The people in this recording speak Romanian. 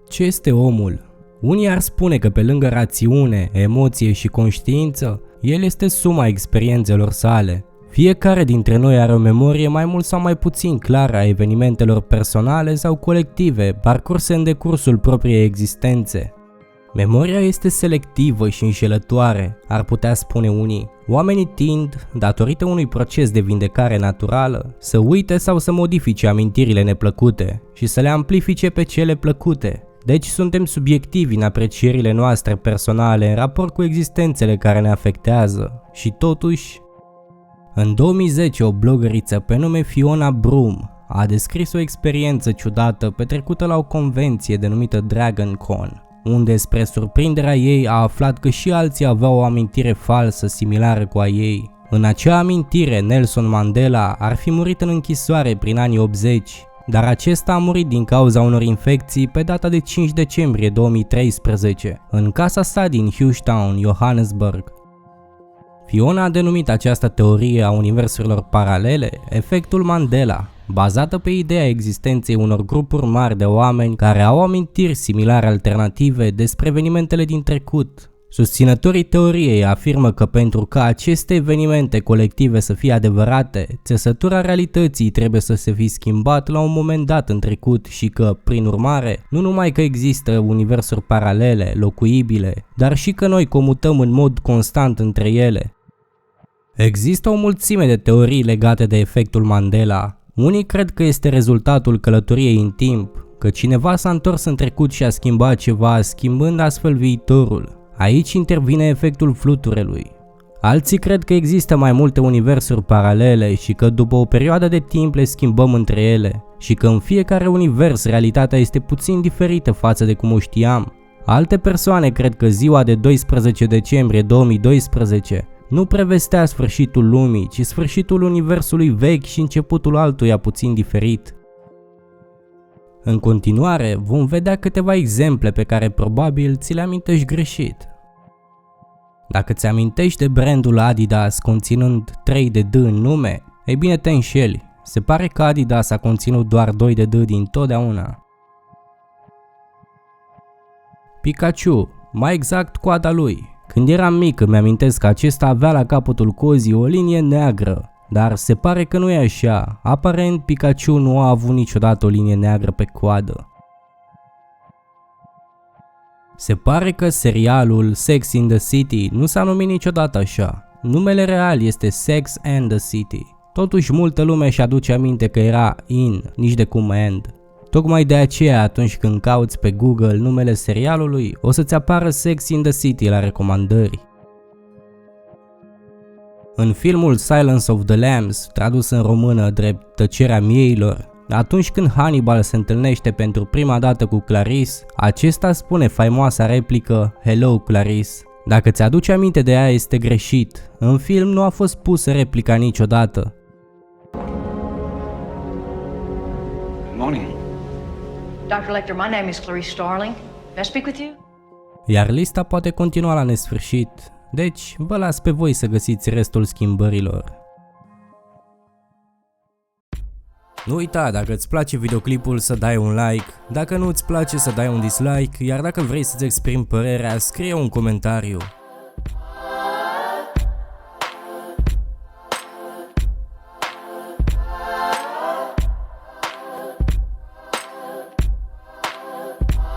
Ce este omul? Unii ar spune că pe lângă rațiune, emoție și conștiință, el este suma experiențelor sale. Fiecare dintre noi are o memorie mai mult sau mai puțin clară a evenimentelor personale sau colective parcurse în decursul propriei existențe. Memoria este selectivă și înșelătoare, ar putea spune unii. Oamenii tind, datorită unui proces de vindecare naturală, să uite sau să modifice amintirile neplăcute și să le amplifice pe cele plăcute. Deci suntem subiectivi în aprecierile noastre personale în raport cu existențele care ne afectează. Și totuși, în 2010 o blogăriță pe nume Fiona Broom a descris o experiență ciudată petrecută la o convenție denumită Dragon Con, unde spre surprinderea ei a aflat că și alții aveau o amintire falsă similară cu a ei. În acea amintire, Nelson Mandela ar fi murit în închisoare prin anii 80, dar acesta a murit din cauza unor infecții pe data de 5 decembrie 2013, în casa sa din Houston, Johannesburg. Fiona a denumit această teorie a universurilor paralele efectul Mandela, bazată pe ideea existenței unor grupuri mari de oameni care au amintiri similare alternative despre evenimentele din trecut. Susținătorii teoriei afirmă că pentru ca aceste evenimente colective să fie adevărate, țesătura realității trebuie să se fi schimbat la un moment dat în trecut și că, prin urmare, nu numai că există universuri paralele, locuibile, dar și că noi comutăm în mod constant între ele. Există o mulțime de teorii legate de efectul Mandela. Unii cred că este rezultatul călătoriei în timp, că cineva s-a întors în trecut și a schimbat ceva, schimbând astfel viitorul. Aici intervine efectul fluturelui. Alții cred că există mai multe universuri paralele și că după o perioadă de timp le schimbăm între ele și că în fiecare univers realitatea este puțin diferită față de cum o știam. Alte persoane cred că ziua de 12 decembrie 2012 nu prevestea sfârșitul lumii, ci sfârșitul universului vechi și începutul altuia puțin diferit. În continuare, vom vedea câteva exemple pe care probabil ți le amintești greșit. Dacă ți amintești de brandul Adidas conținând 3 de D în nume, ei bine te înșeli. Se pare că Adidas a conținut doar 2 de D din totdeauna. Pikachu, mai exact coada lui. Când eram mic îmi amintesc că acesta avea la capătul cozii o linie neagră, dar se pare că nu e așa. Aparent Pikachu nu a avut niciodată o linie neagră pe coadă. Se pare că serialul Sex in the City nu s-a numit niciodată așa. Numele real este Sex and the City. Totuși multă lume își aduce aminte că era in, nici de cum and. Tocmai de aceea atunci când cauți pe Google numele serialului, o să-ți apară Sex in the City la recomandări. În filmul Silence of the Lambs, tradus în română drept Tăcerea mieilor, atunci când Hannibal se întâlnește pentru prima dată cu Clarice, acesta spune faimoasa replică Hello Clarice. Dacă ți-aduci aminte de ea este greșit, în film nu a fost pusă replica niciodată. Good morning. Dr. Lecter, my name is Clarice Starling. May I speak with you? Iar lista poate continua la nesfârșit, deci vă las pe voi să găsiți restul schimbărilor. Nu uita, dacă îți place videoclipul să dai un like, dacă nu îți place să dai un dislike, iar dacă vrei să-ți exprimi părerea, scrie un comentariu.